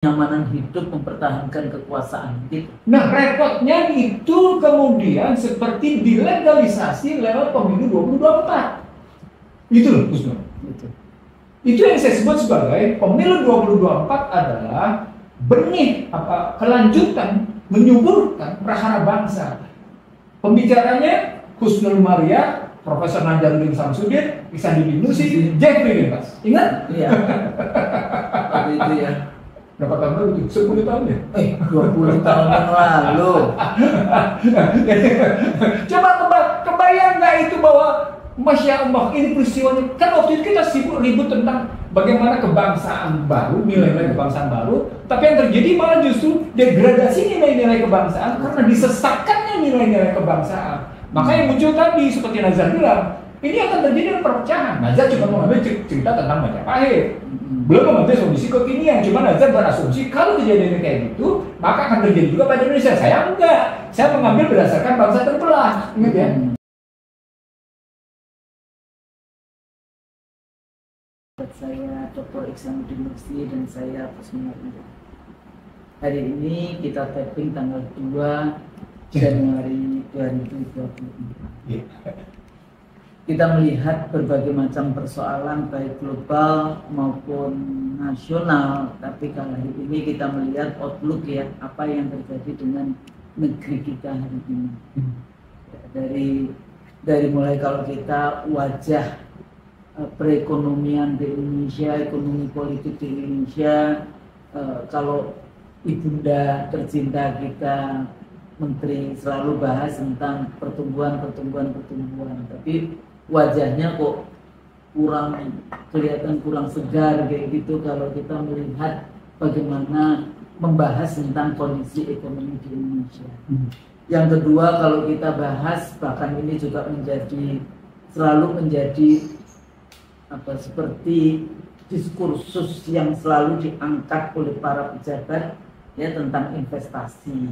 kenyamanan hidup, mempertahankan kekuasaan gitu. Nah, repotnya itu kemudian seperti dilegalisasi lewat pemilu 2024. Itu loh, Gus Nur. Itu yang saya sebut sebagai pemilu 2024 adalah benih kelanjutan menyuburkan prahara bangsa. Pembicaranya Husnul Maria, Profesor Najamuddin Samsudin, Ihsanuddin Nusi, Jeffrey Bebas. Ingat? Iya. Waktu itu ya. Berapa tahun lalu itu? 10 tahun ya? 20 tahun yang lalu. Coba kebayang nggak itu bahwa Masya Allah ini peristiwanya. Kan waktu itu kita sibuk ribut tentang bagaimana kebangsaan baru, nilai-nilai kebangsaan baru. Tapi yang terjadi malah justru degradasi nilai-nilai kebangsaan karena disesatkannya nilai-nilai kebangsaan. Maka yang muncul tadi seperti Nazar bilang, ini akan terjadi perpecahan. Nazar cuma mengambil cerita tentang Majapahit, belum mengambil kondisi kekinian. Cuma Nazar berasumsi kalau kejadiannya kayak gitu, maka akan terjadi juga pada Indonesia. Saya enggak, saya mengambil berdasarkan bangsa terbelah, ingat ya. Saya Dr. Ihsanuddin Nusi dan saya Husnul Maria. Hari ini kita taping tanggal 2 Januari 2024. Kita melihat berbagai macam persoalan baik global maupun nasional, tapi kali ini kita melihat outlook ya, apa yang terjadi dengan negeri kita hari ini. Dari mulai kalau kita wajah perekonomian di Indonesia, ekonomi politik di Indonesia, kalau ibunda tercinta kita Menteri selalu bahas tentang pertumbuhan, tapi wajahnya kok kelihatan kurang segar kayak gitu kalau kita melihat bagaimana membahas tentang kondisi ekonomi di Indonesia. Yang kedua, kalau kita bahas, bahkan ini juga selalu menjadi seperti diskursus yang selalu diangkat oleh para pejabat ya tentang investasi.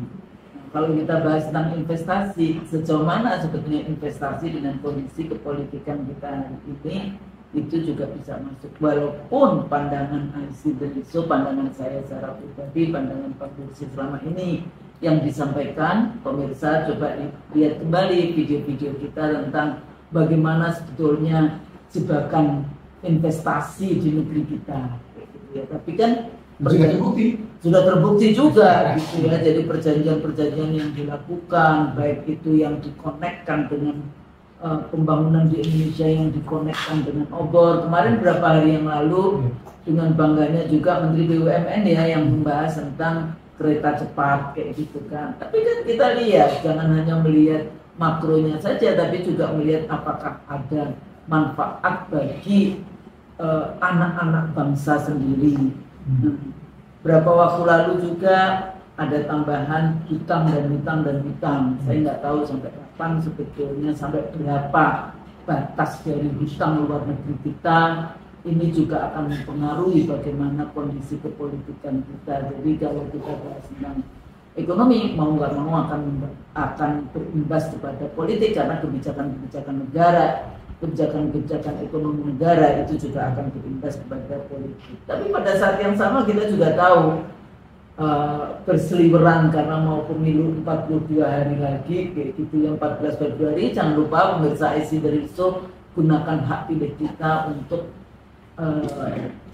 Kalau kita bahas tentang investasi, sejauh mana sebetulnya investasi dengan kondisi kepolitikan kita hari ini, itu juga bisa masuk. Walaupun pandangan Aisyah, pandangan saya secara pribadi, pandangan Pak Bursi selama ini yang disampaikan, pemirsa coba lihat kembali video-video kita tentang bagaimana sebetulnya jebakan investasi di negeri kita. Ya, tapi kan sudah terbukti juga gitu ya. Jadi perjanjian-perjanjian yang dilakukan, baik itu yang dikonekkan dengan pembangunan di Indonesia, yang dikonekkan dengan obor. Kemarin beberapa hari yang lalu dengan bangganya juga Menteri BUMN ya yang membahas tentang kereta cepat kayak gitu kan. Tapi kan kita lihat, jangan hanya melihat makronya saja, tapi juga melihat apakah ada manfaat bagi anak-anak bangsa sendiri. Berapa waktu lalu juga ada tambahan hutang. Saya nggak tahu sampai kapan sebetulnya, sampai berapa batas dari hutang luar negeri kita. Ini juga akan mempengaruhi bagaimana kondisi kepolitikan kita. Jadi kalau kita bahas tentang ekonomi, mau nggak mau akan berimbas kepada politik, karena kebijakan-kebijakan negara, kebijakan ekonomi negara itu juga akan berimbas kepada politik. Tapi pada saat yang sama kita juga tahu berseliweran karena mau pemilu 42 hari lagi kayak gitu, yang 14 Februari. Jangan lupa pemirsa IC dari SO, gunakan hak pilih kita untuk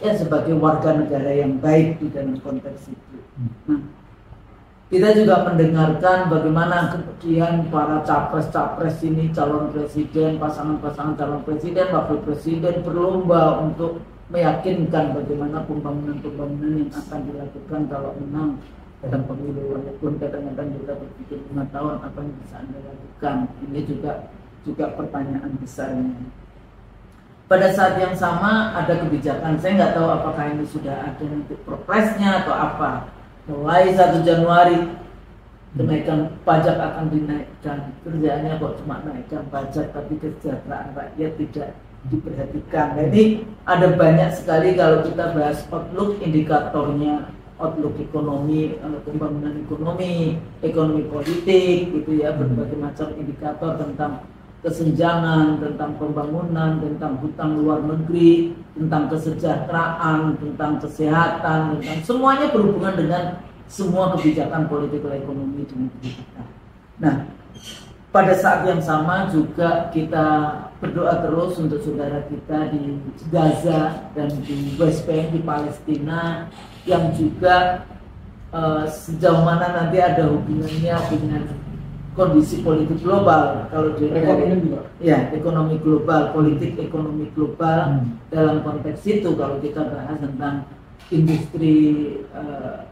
sebagai warga negara yang baik di dalam konteks itu. Nah, kita juga mendengarkan bagaimana kemudian para capres-capres ini, calon presiden, pasangan-pasangan calon presiden, wakil presiden berlomba untuk meyakinkan bagaimana pembangunan yang akan dilakukan kalau menang dalam pemilu. Walaupun kadang-kadang kita berpikir 5 tahun apa yang bisa Anda lakukan. Ini juga pertanyaan besarnya. Pada saat yang sama ada kebijakan, saya nggak tahu apakah ini sudah ada untuk perpresnya atau apa. Mulai 1 Januari kenaikan pajak akan dinaikkan. Kerjaannya kok cuma naikkan pajak, tapi kesejahteraan rakyat tidak diperhatikan. Nah, ini ada banyak sekali kalau kita bahas outlook, indikatornya, outlook ekonomi, pembangunan ekonomi politik gitu ya, berbagai macam indikator tentang kesenjangan, tentang pembangunan, tentang hutang luar negeri, tentang kesejahteraan, tentang kesehatan, tentang semuanya berhubungan dengan semua kebijakan politik dan ekonomi di negeri kita. Nah, pada saat yang sama juga kita berdoa terus untuk saudara kita di Gaza dan di West Bank, di Palestina, yang juga sejauh mana nanti ada hubungannya dengan kondisi politik global. Kalau di ekonomi global, politik ekonomi global dalam konteks itu, kalau kita bahas tentang industri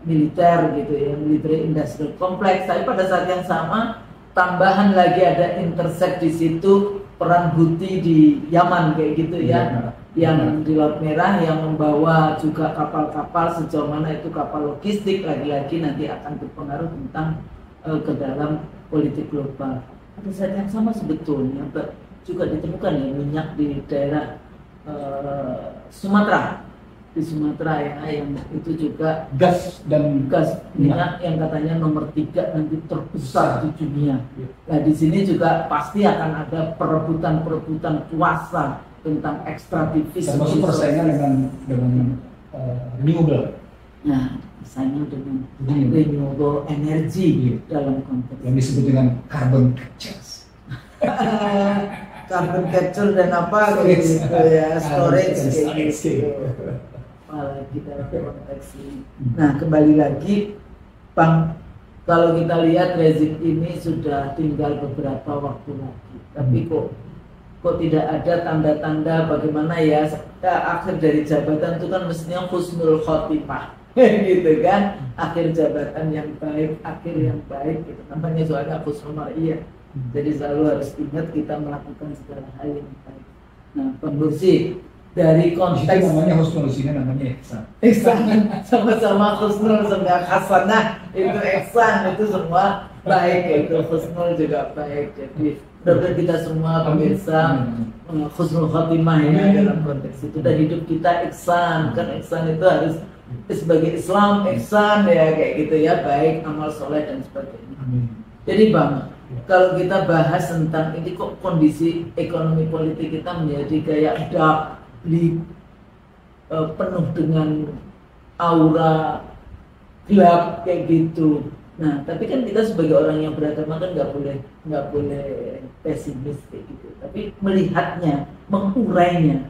militer gitu ya, military industrial complex. Tapi pada saat yang sama tambahan lagi ada intersect di situ peran Houthi di Yaman kayak gitu ya, yang di Laut Merah yang membawa juga kapal-kapal, sejauh mana itu kapal logistik lagi-lagi nanti akan berpengaruh tentang ke dalam politik global. Pada saat yang sama sebetulnya juga ditemukan ya minyak di daerah Sumatera. Di Sumatera ya, yang itu juga gas minyak yang katanya nomor 3 nanti terbesar di dunia. Nah di sini juga pasti akan ada perebutan kuasa tentang ekstrativisme. Termasuk persaingan dengan renewable. Nah, misalnya dengan renewable energy dalam konteks yang disebut dengan carbon capture. Carbon capture dan apa gitu ya, storage gitu. Apalagi dalam konteks ini. Nah, kembali lagi Bang, kalau kita lihat rezim ini sudah tinggal beberapa waktu lagi, tapi kok tidak ada tanda-tanda bagaimana ya akhir dari jabatan itu kan mestinya husnul khotimah gitu kan, akhir jabatan yang baik, akhir yang baik gitu namanya, soalnya husnul mar'iyah. Jadi selalu harus ingat kita melakukan segala hal yang baik. Nah, Bang Bursi, dari konteks namanya husnul, sini namanya ihsan, sama-sama husnul, sama hasanah itu ihsan, itu semua baik, itu husnul juga baik. Jadi mudah-mudahan kita semua pemirsa husnul khotimah ya dalam konteks itu, dan hidup kita ihsan, kan ihsan itu harus sebagai Islam ihsan ya kayak gitu ya, baik, amal soleh dan sebagainya. Jadi Bang, kalau kita bahas tentang ini kok kondisi ekonomi politik kita menjadi kayak dark, penuh dengan aura gelap kayak gitu. Nah, tapi kan kita sebagai orang yang beragama kan nggak boleh pesimis kayak gitu. Tapi melihatnya, mengurainya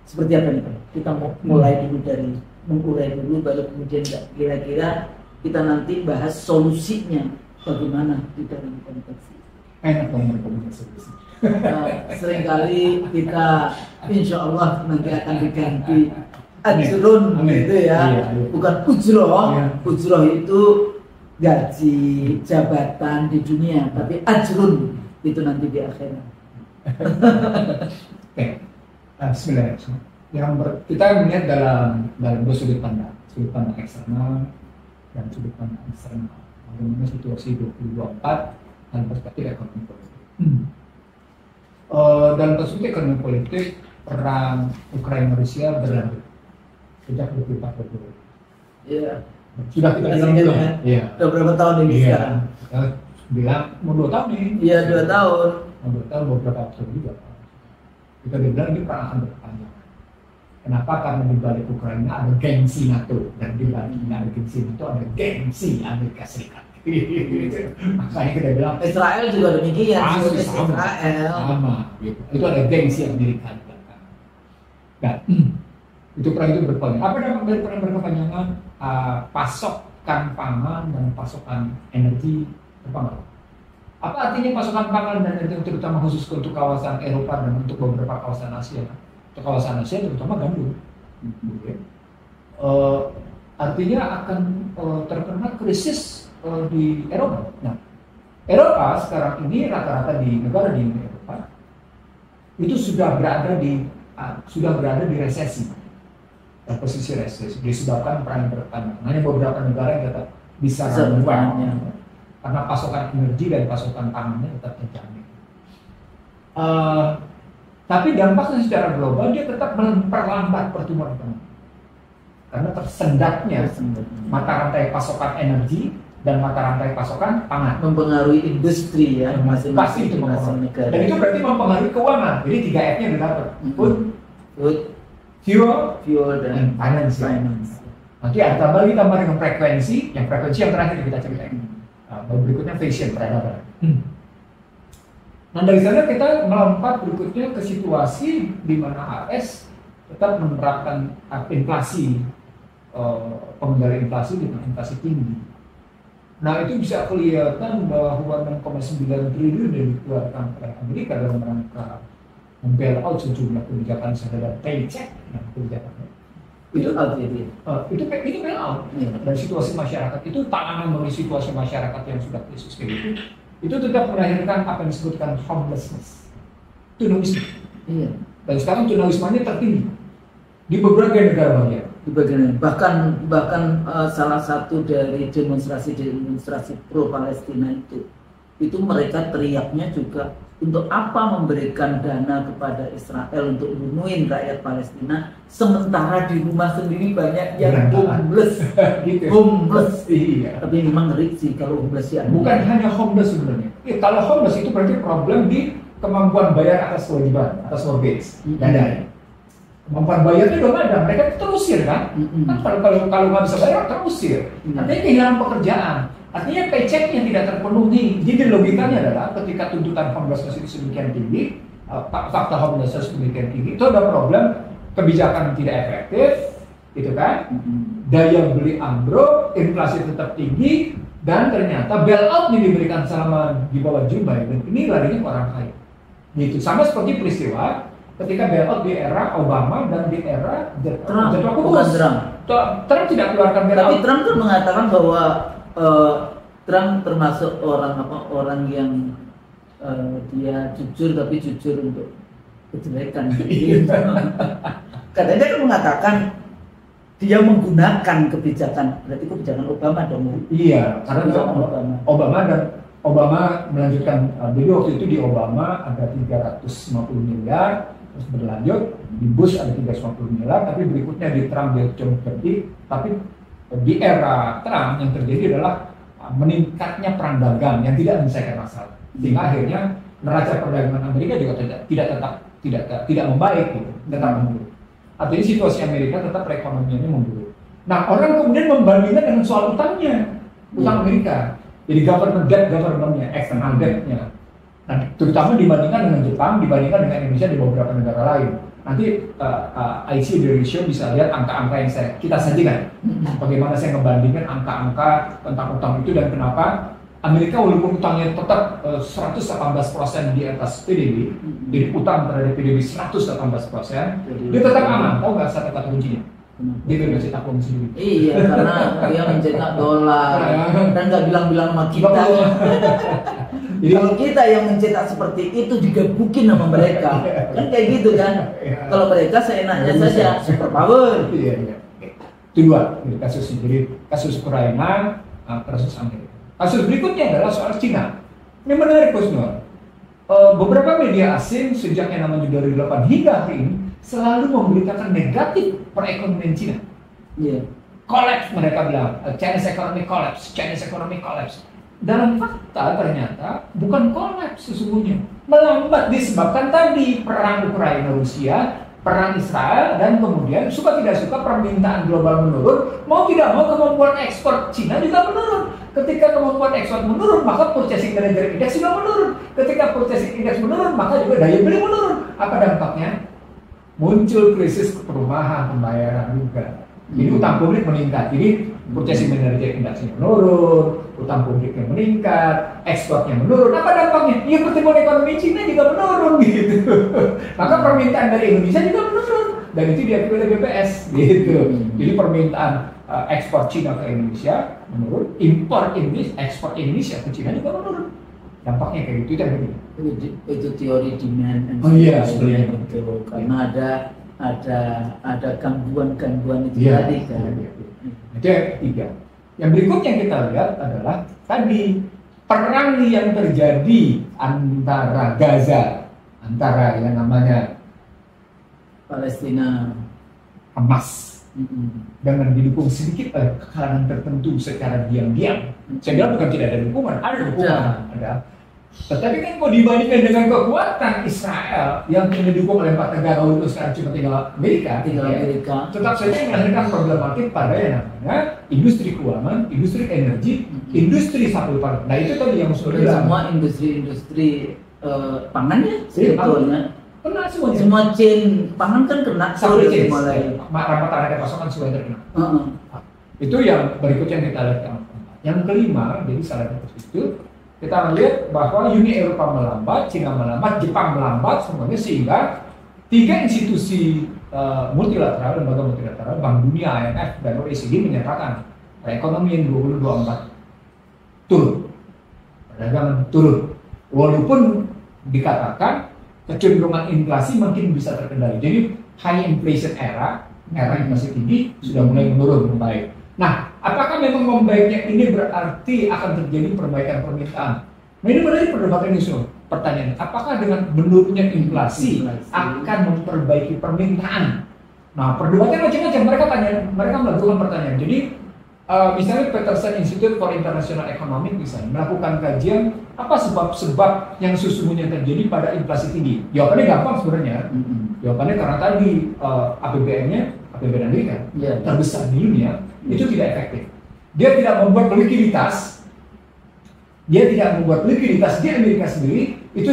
seperti apa nih Pak? Kita mau mulai dulu dari mengurai dulu, baru kemudian kira-kira kita nanti bahas solusinya bagaimana di dalam konteks ini. Enak dong berkomunikasi. Seringkali kita insya Allah nanti akan diganti ajrun gitu ya, bukan ujroh. Ujroh itu gaji jabatan di dunia, tapi ajrun itu nanti di akhirat. Oke, bismillah. Kita melihat dalam dua sudut pandang eksternal dan sudut pandang eksternal. Bagaimana situasi 2024 dan perspektif ekonomi politik. Dalam perspektif ekonomi politik, perang Ukraina Rusia berlanjut sejak 24 Februari. Iya. Sudah kita bilang belum? Iya. Sudah berapa tahun ini sekarang? Kita bilang mau 2 tahun nih. Iya, 2 tahun. Mau 2 tahun, beberapa tahun juga. Kita bilang ini perang akan berpanjang. Kenapa? Karena di balik Ukraina ada gengsi NATO, dan di balik ada gengsi NATO ada gengsi Amerika Serikat. Makanya kita bilang Israel juga demikian. Israel sama gitu. Itu ada gengsi Amerika di belakang. Dan itu perang itu berpanjang. Apa dampak dari perang berkepanjangan? Pasokan pangan dan pasokan energi berpengaruh. Apa artinya pasokan pangan dan energi, terutama khusus untuk kawasan Eropa dan untuk beberapa kawasan Asia? Untuk kawasan Asia terutama gandum. Artinya akan terkena krisis di Eropa. Nah, Eropa sekarang ini rata-rata di negara di Eropa itu sudah berada di resesi, posisi resesi disebabkan perang berkepanjangan. Hanya beberapa negara yang tetap bisa bertahan karena pasokan energi dan pasokan pangannya tetap terjamin. Tapi dampaknya secara global dia tetap memperlambat pertumbuhan ekonomi karena tersendatnya mata rantai pasokan energi dan mata rantai pasokan pangan. Mempengaruhi industri ya, Pasti itu mempengaruhi. negara. Dan itu berarti mempengaruhi keuangan. Jadi 3F-nya udah dapat. Food, fuel, dan finance. Nanti ada tambah dengan frekuensi, yang terakhir kita ceritain. Berikutnya fashion, peradaban. Nah dari sana kita melompat berikutnya ke situasi di mana AS tetap menerapkan inflasi, pengendalian inflasi dengan inflasi tinggi. Nah itu bisa kelihatan bahwa 6,9 triliun yang dikeluarkan oleh Amerika dalam rangka membail out sejumlah kebijakan sadar paycheck, kebijakannya. Itu bail out. Dan situasi masyarakat itu tantangan bagi situasi masyarakat yang sudah krisis kayak itu tetap melahirkan apa yang disebutkan homelessness, tunawisme. Dan sekarang tunawismenya tertinggi di beberapa negara bagian. Bahkan salah satu dari demonstrasi pro Palestina itu mereka teriaknya juga untuk apa memberikan dana kepada Israel untuk bunuhin rakyat Palestina, sementara di rumah sendiri banyak yang homeless. Gitu. Homeless. Iya. Tapi memang ngeri sih kalau homeless ya. Bukan hanya homeless sebenarnya. Kalau homeless itu berarti problem di kemampuan bayar atas kewajiban, atas mortgage, dana. Kemampuan bayarnya belum ada, mereka terusir kan? Kan kalau nggak bisa bayar terusir. Artinya kehilangan pekerjaan. Artinya paycheck yang tidak terpenuhi. Jadi logikanya adalah ketika tuntutan homelessness itu sedemikian tinggi, fakta homelessness sedemikian tinggi, itu ada problem kebijakan tidak efektif, gitu kan? Daya beli ambruk, inflasi tetap tinggi, dan ternyata bailout yang diberikan selama di bawah Joe Biden ini larinya ke orang kaya. Gitu. Sama seperti peristiwa ketika bailout di era Obama dan di era Trump. Trump tidak keluarkan bailout. Tapi Trump tuh mengatakan bahwa Trump termasuk orang yang dia jujur tapi jujur untuk kejelekan. Katanya dia mengatakan dia menggunakan kebijakan, berarti kebijakan Obama dong. Iya, karena Obama melanjutkan, jadi waktu itu di Obama ada 350 miliar, terus berlanjut di Bush ada 350 miliar, tapi berikutnya di Trump dia cuma berhenti. Tapi di era Trump yang terjadi adalah meningkatnya perang dagang yang tidak menyelesaikan masalah, sehingga akhirnya neraca perdagangan Amerika juga tidak membaik, gitu, tetap memburuk. Artinya situasi Amerika tetap perekonomiannya memburuk. Nah orang kemudian membandingkan dengan soal utangnya, utang Amerika, jadi government-nya, external debt-nya. Nah, terutama dibandingkan dengan Jepang, dibandingkan dengan Indonesia di beberapa negara lain. Nanti IC the ratio bisa lihat angka-angka yang kita sajikan. Bagaimana saya membandingkan angka-angka tentang utang itu dan kenapa Amerika walaupun utangnya tetap 118% di atas PDB, jadi utang terhadap PDB 118%, dia tetap aman. Tahu nggak kata kuncinya? Dia nggak cetak uang sendiri. Iya, karena dia mencetak dolar dan nggak bilang-bilang sama kita. Jadi, kalau kita yang mencetak seperti itu digebukin sama mereka, kan kayak gitu kan? Kalau mereka seenaknya saja, superpower. Iya. Itu dua kasusnya. Jadi kasus Ukraina, kasus Amerika. Kasus berikutnya adalah soal Cina. Ini menarik, Bos Nur. Beberapa media asing sejak yang namanya 2008 hingga hari ini selalu memberitakan negatif perekonomian Cina. Iya. Collapse mereka bilang, Chinese economy collapse. Dalam fakta ternyata bukan kolaps sesungguhnya, melambat disebabkan tadi perang Ukraina Rusia, perang Israel, dan kemudian suka tidak suka permintaan global menurun, mau tidak mau kemampuan ekspor Cina juga menurun. Ketika kemampuan ekspor menurun, maka purchasing manager index juga menurun. Ketika purchasing index menurun, maka juga daya beli menurun. Apa dampaknya? Muncul krisis perumahan pembayaran juga. Jadi utang publik meningkat. Jadi purchasing manager index menurun, utang publiknya meningkat, ekspornya menurun. Apa dampaknya? Ya pertumbuhan ekonomi Cina juga menurun gitu. Maka permintaan dari Indonesia juga menurun. Dan itu diakui oleh BPS gitu. Jadi permintaan ekspor Cina ke Indonesia menurun, ekspor Indonesia ke Cina juga menurun. Dampaknya kayak gitu kan begini. Itu teori demand and supply itu. Karena ada gangguan-gangguan itu tadi kan. Itu yang ketiga. Yang berikutnya yang kita lihat adalah tadi perang yang terjadi antara Gaza, antara yang namanya Palestina, Hamas dengan didukung sedikit oleh kalangan tertentu secara diam-diam. Saya bilang bukan tidak ada dukungan, ada dukungan, ada. Tetapi kan kalau dibandingkan dengan kekuatan Israel yang didukung oleh 4 negara itu sekarang cuma tinggal Amerika, tetap saja melahirkan problematik pada yang namanya industri keuangan, industri energi, industri satu paket. Nah itu tadi yang sudah semua industri pangan ya sebetulnya. Kena semuanya. Semua chain pangan kan kena sampai chain mulai rantai pasokan semua terkena. Itu yang berikutnya yang kita lihat. Yang kelima, jadi salah satu itu kita melihat bahwa Uni Eropa melambat, Cina melambat, Jepang melambat, semuanya sehingga 3 institusi multilateral, lembaga multilateral, Bank Dunia, IMF, dan OECD menyatakan ekonomi yang 2024 turun, perdagangan turun, walaupun dikatakan kecenderungan inflasi makin bisa terkendali. Jadi high inflation era inflasi tinggi sudah mulai menurun membaik. Nah, apakah memang membaiknya ini berarti akan terjadi perbaikan permintaan? Nah ini menarik perdebatan ini semua. Pertanyaan, apakah dengan menurunnya inflasi akan memperbaiki permintaan? Nah, perdebatan macam-macam. Mereka melakukan pertanyaan. Jadi misalnya Peterson Institute for International Economics misalnya melakukan kajian apa sebab-sebab yang sesungguhnya terjadi pada inflasi tinggi. Jawabannya gampang sebenarnya. Jawabannya karena tadi APBN-nya, APBN Amerika terbesar di dunia, itu tidak efektif. Dia tidak membuat likuiditas. Dia tidak membuat likuiditas di Amerika sendiri itu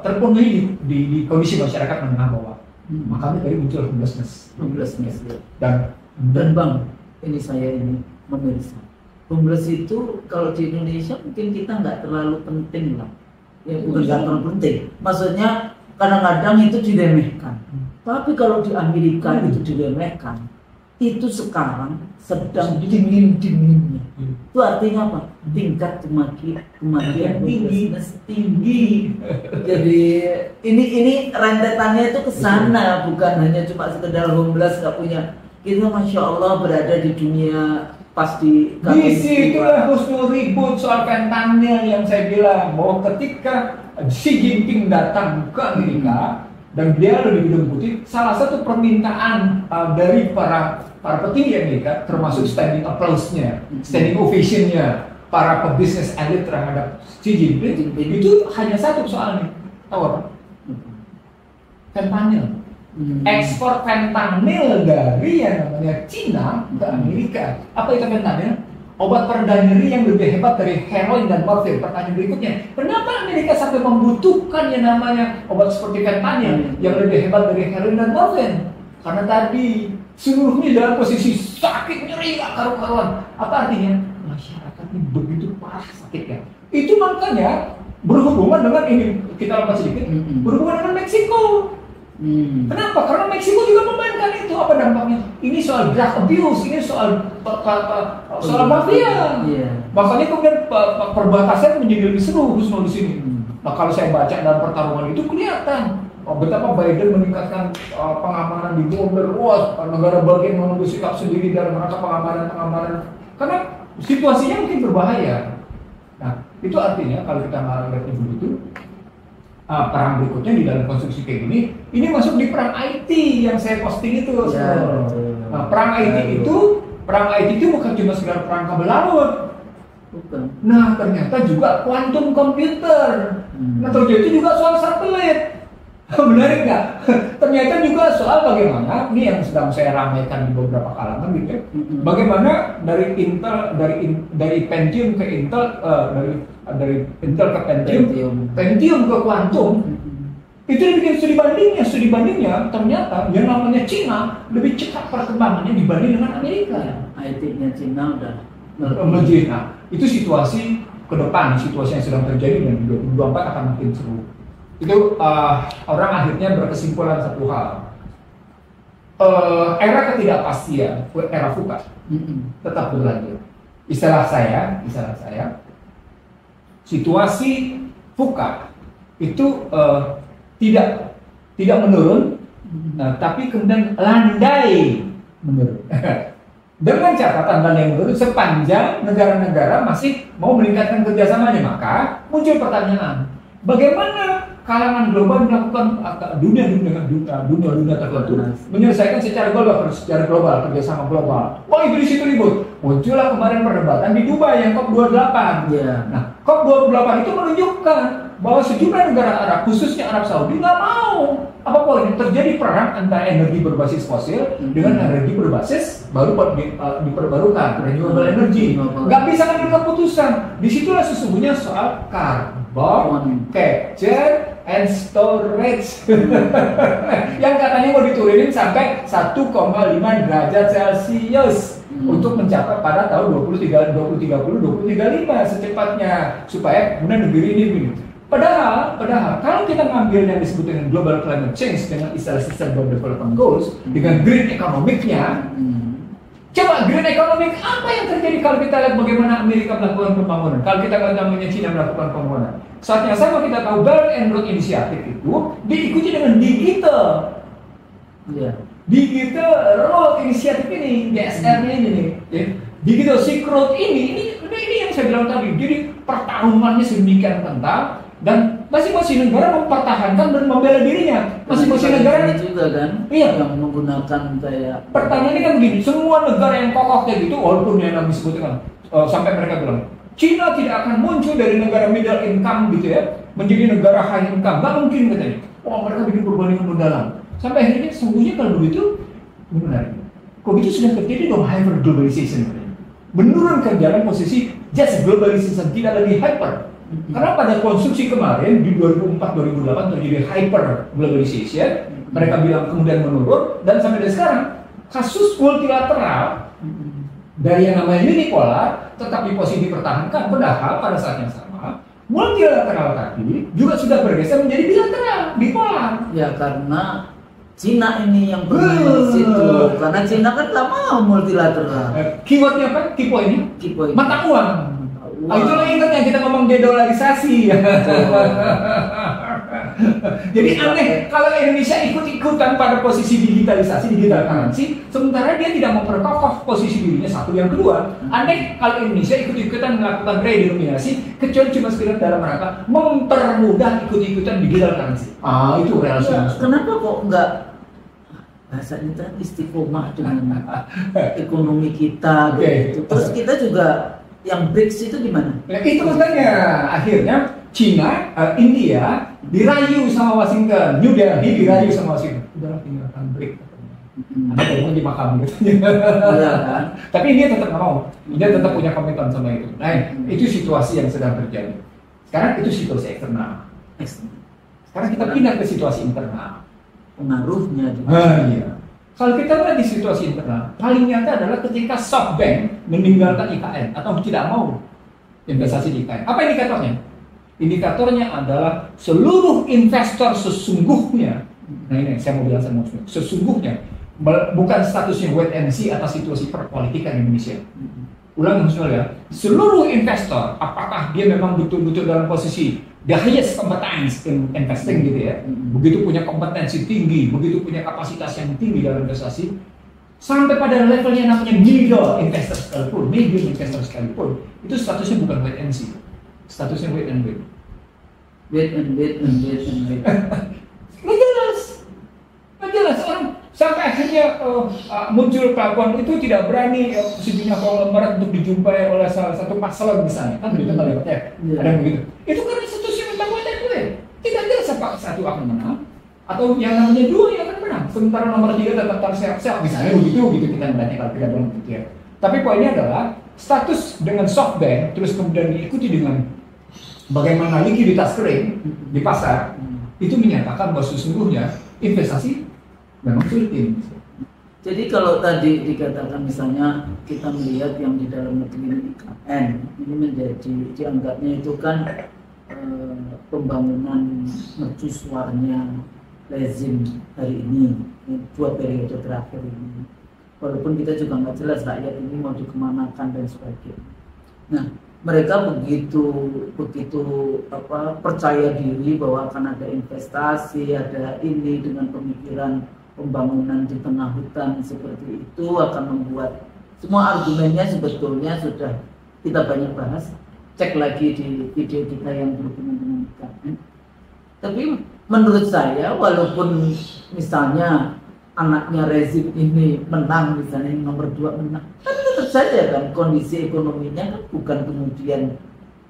terpenuhi di kondisi masyarakat menengah bawah. Makanya tadi muncul homelessness. Dan Bang, ini saya memirsa. Homeless itu kalau di Indonesia mungkin kita nggak terlalu penting lah. Ya bukan nggak terlalu penting. Maksudnya kadang-kadang itu diremehkan. Tapi kalau di Amerika itu diremehkan. Itu sekarang sedang dingin-dinginnya. Itu artinya apa? Tingkat kematian tinggi. Jadi ini rentetannya itu ke sana, bukan hanya cuma sekedar homeless nggak punya. Kita Masya Allah berada di dunia pas di situlah husnul ribut soal fentanyl yang saya bilang bahwa ketika Xi Jinping datang ke Amerika dan dia ada di Gedung Putih, salah satu permintaan dari para petinggi Amerika, termasuk standing applause-nya, standing ovation-nya, para pebisnis elit terhadap Xi Jinping, itu hanya satu soalnya, tahu apa? Fentanyl. Ekspor fentanyl dari yang namanya Cina ke Amerika. Apa itu fentanyl? Obat pereda nyeri yang lebih hebat dari heroin dan morfin. Pertanyaan berikutnya, kenapa Amerika sampai membutuhkan yang namanya obat seperti fentanyl yang lebih hebat dari heroin dan morfin? Karena tadi seluruhnya dalam posisi sakit nyeri gak karu-karuan. Apa artinya? Masyarakat ini begitu parah sakitnya. Itu makanya berhubungan dengan ini, kita lompat sedikit, berhubungan dengan Meksiko. Kenapa? Karena Meksiko juga memainkan itu. Apa dampaknya? Ini soal drug abuse, ini soal mafia. Makanya kemudian perbatasan menjadi lebih seru di sini. Nah kalau saya baca dalam pertarungan itu kelihatan betapa Biden meningkatkan pengamanan di border. Wah, negara bagian mengambil sikap sendiri dalam rangka pengamanan. Karena situasinya mungkin berbahaya. Nah itu artinya kalau kita melihat begitu. Perang berikutnya di dalam konstruksi kayak gini, ini masuk di perang IT yang saya posting itu. Nah, perang IT itu bukan cuma sekedar perang kabel laut. Nah, ternyata juga quantum computer. Nah, terjadi juga soal satelit. Menarik nggak? Ternyata juga soal bagaimana, ini yang sedang saya ramaikan di beberapa kalangan gitu ya. Bagaimana dari Intel, dari Pentium ke Intel, dari Intel ke Pentium ke Quantum, itu dibikin studi bandingnya ternyata yang namanya Cina lebih cepat perkembangannya dibanding dengan Amerika. IT-nya Cina udah melejit. Nah, itu situasi ke depan, situasi yang sedang terjadi dan 2024 akan makin seru. Itu orang akhirnya berkesimpulan satu hal. Era ketidakpastian, era VUCA tetap berlanjut. Istilah saya, situasi VUCA itu tidak menurun, tapi kemudian landai menurun. Dengan catatan landai menurun sepanjang negara-negara masih mau meningkatkan kerjasamanya, maka muncul pertanyaan, bagaimana kalangan global melakukan dunia tertentu menyelesaikan secara global kerjasama global. Wah, itu di situ ribut. Muncullah kemarin perdebatan di Dubai yang COP28. Nah, COP28 itu menunjukkan bahwa sejumlah negara Arab, khususnya Arab Saudi, nggak mau apa poinnya terjadi perang antara energi berbasis fosil dengan energi berbasis diperbarukan, renewable energy. Nggak bisa ngambil keputusan. Disitulah sesungguhnya soal carbon capture and storage yang katanya mau diturunin sampai 1,5 derajat Celcius untuk mencapai pada tahun 2035 secepatnya, supaya kemudian negeri ini begini. Padahal kalau kita ngambil yang disebut dengan global climate change dengan istilah sustainable development goals dengan green economic-nya, coba green economic apa yang terjadi kalau kita lihat bagaimana Amerika melakukan pembangunan, kalau kita ngomongnya China melakukan pembangunan. Saat yang sama kita tahu Belt and Road Initiative itu diikuti dengan digital road initiative ini, DSR-nya ini nih, ya. Digital Silk Road ini yang saya bilang tadi. Jadi pertarungannya sedemikian kental dan masing-masing negara mempertahankan dan membela dirinya. Masing-masing negara juga kan, yang menggunakan kayak pertanyaannya kan begini, semua negara yang kokoh kayak gitu, walaupun yang kami sebutkan sampai mereka bilang Cina tidak akan muncul dari negara middle income gitu ya, menjadi negara high income, nggak mungkin katanya. Wah, mereka bikin perbandingan mendalam. Sampai akhirnya sesungguhnya kalau begitu, benar. Kok itu sudah terjadi dong hyper globalization. Menurunkan jalan posisi just globalization, tidak lagi hyper. Karena pada konsumsi kemarin di 2004-2008 terjadi hyper globalization, mereka bilang kemudian menurun, dan sampai dari sekarang kasus multilateral dari yang namanya unipolar tetap di posisi dipertahankan, padahal pada saat yang sama multilateral tadi juga sudah bergeser menjadi bipolar. Ya karena Cina ini yang bermain di situ, karena Cina kan nggak mau multilateral. Keywordnya apa? Kipo ini? Mata uang. Itulah ingat yang kita ngomong dedolarisasi. Jadi aneh kalau Indonesia ikut-ikutan pada posisi digitalisasi, digital currency, sementara dia tidak memperkokoh posisi dirinya. Satu, yang kedua, aneh kalau Indonesia ikut-ikutan melakukan redenominasi, kecuali cuma sekedar dalam rangka mempermudah ikut-ikutan digital currency. Itu relasi. Kenapa kok enggak bahasanya kan istiqomah dengan ekonomi kita gitu. Terus kita juga yang BRICS itu gimana? Nah, itu makanya akhirnya Cina, India dirayu sama Washington, New Delhi dirayu sama Washington. Udahlah tinggalkan BRICS. Ada yang di makam gitu. Kan? Tapi India tetap nggak mau. India tetap punya komitmen sama itu. Nah, itu situasi yang sedang terjadi. Sekarang itu situasi eksternal. Sekarang kita pindah ke situasi internal. Pengaruhnya. Iya. Kalau kita lihat di situasi internal, paling nyata adalah ketika SoftBank meninggalkan IKN atau tidak mau investasi di IKN. Apa indikatornya? Indikatornya adalah seluruh investor sesungguhnya. Nah ini saya mau bilang sama sesungguhnya, bukan statusnya wait and see atas situasi perpolitikan Indonesia. Ulang ya, seluruh investor, apakah dia memang betul-betul dalam posisi the highest competence in investing gitu ya, begitu punya kompetensi tinggi, begitu punya kapasitas yang tinggi dalam investasi, sampai pada levelnya namanya middle investor sekalipun, medium investor sekalipun, itu statusnya bukan wait and see, statusnya wait and wait. Nggak jelas orang sampai akhirnya muncul pelakuan itu tidak berani sejumlah konglomerat untuk dijumpai oleh salah satu paslon misalnya, kan begitu kali ya, ada begitu. Itu karena statusnya memang wait and wait, tidak jelas apa satu akan menang atau yang namanya dua yang akan menang, sementara nomor 3 tetap terseok-seok misalnya begitu kita melihatnya kalau tidak bilang begitu ya. Tapi poinnya adalah status dengan SoftBank terus kemudian diikuti dengan bagaimana likuiditas kering di pasar itu menyatakan bahwa sesungguhnya investasi memang sulit ini. Jadi kalau tadi dikatakan misalnya kita melihat yang di dalam negeri IKN ini menjadi dianggapnya itu kan pembangunan mercusuarnya lazim hari ini 2 periode terakhir ini. Walaupun kita juga nggak jelas rakyat ini mau dikemanakan dan sebagainya. Nah mereka begitu percaya diri bahwa akan ada investasi, ada ini dengan pemikiran pembangunan di tengah hutan seperti itu akan membuat semua argumennya sebetulnya sudah kita banyak bahas. Cek lagi di video kita yang berhubungan dengan IKN. Tapi menurut saya walaupun misalnya anaknya rezim ini menang, misalnya yang nomor 2 menang, tapi tetap saja kan kondisi ekonominya kan bukan kemudian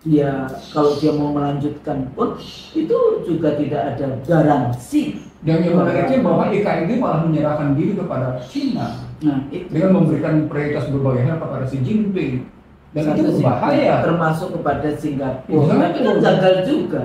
dia kalau dia mau melanjutkan pun itu juga tidak ada garansi. Dan yang menariknya bahwa IKN malah menyerahkan diri kepada China dengan memberikan prioritas berbagai hal kepada Xi Jinping. Dan itu berbahaya, termasuk kepada Singapura. Tapi kan gagal juga.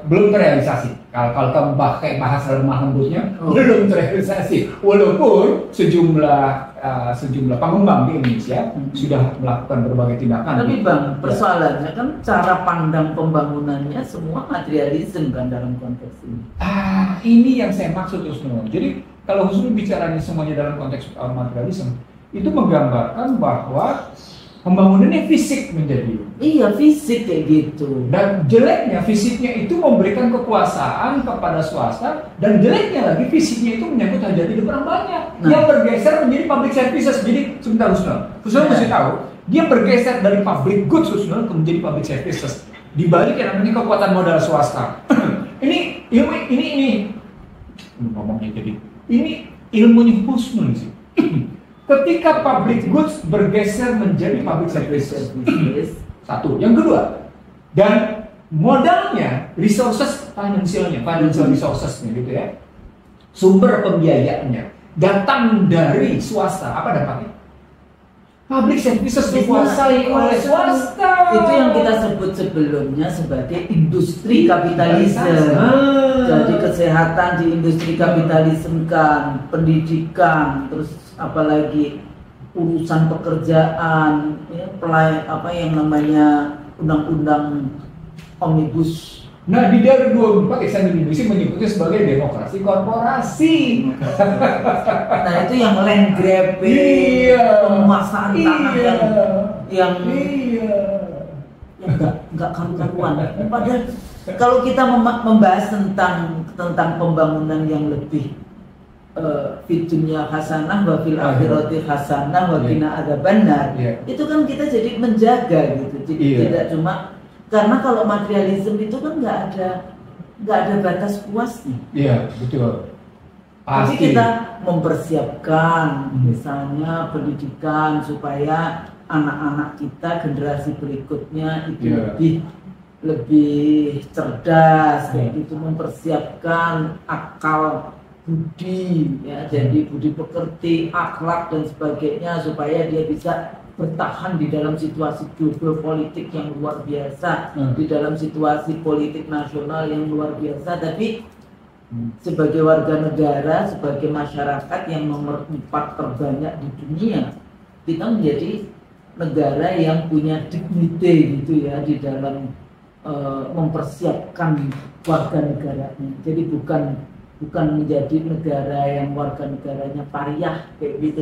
Belum terrealisasi. Kalau kamu pakai bahasa lemah lembutnya, belum terrealisasi. Walaupun sejumlah pengembang di Indonesia sudah melakukan berbagai tindakan. Tapi Bang, persoalannya kan cara pandang pembangunannya semua materialisme kan dalam konteks ini. Ini yang saya maksud Husnul. Jadi kalau Husnul bicaranya semuanya dalam konteks materialisme, itu menggambarkan bahwa pembangunannya fisik menjadi. Iya, fisik kayak gitu. Dan jeleknya fisiknya itu memberikan kekuasaan kepada swasta, dan jeleknya lagi fisiknya itu menyangkut hajat hidup orang banyak yang bergeser menjadi public services. Jadi sebentar Husnul mesti tahu, dia bergeser dari public goods Husnul ke menjadi public services. Di balik yang namanya kekuatan modal swasta. ini ngomongnya jadi ini ilmunya Husnul sih. Ketika public goods bergeser menjadi public services, satu. Yang kedua, dan modalnya, resources financial resourcesnya gitu ya, sumber pembiayaannya datang dari swasta. Apa dampaknya? Public services dikuasai oleh swasta. Itu yang kita sebut sebelumnya sebagai industri kapitalisme. Jadi kesehatan di industri kapitalisme kan, pendidikan, terus apalagi urusan pekerjaan, ya, apa yang namanya undang-undang omnibus. Nah, di dalam 24 Iksan Indonesia menyebutnya sebagai demokrasi korporasi. Nah, itu yang land grabbing, penguasaan tanah yang nggak karu-karuan. Padahal kalau kita membahas tentang pembangunan yang lebih fid dunya hasanah wa fil akhirati hasanah wa qina adzabannar, itu kan kita jadi menjaga gitu. Jadi tidak cuma karena kalau materialisme itu kan nggak ada batas puasnya. Iya, betul. Jadi kita mempersiapkan misalnya pendidikan supaya anak-anak kita generasi berikutnya itu lebih cerdas, kayak gitu, mempersiapkan akal budi, ya, jadi budi pekerti, akhlak dan sebagainya supaya dia bisa bertahan di dalam situasi global politik yang luar biasa, di dalam situasi politik nasional yang luar biasa. Tapi sebagai warga negara, sebagai masyarakat yang nomor 4 terbanyak di dunia, kita menjadi negara yang punya dignity gitu ya di dalam mempersiapkan warga negaranya. Jadi bukan menjadi negara yang warga negaranya pariah kayak gitu.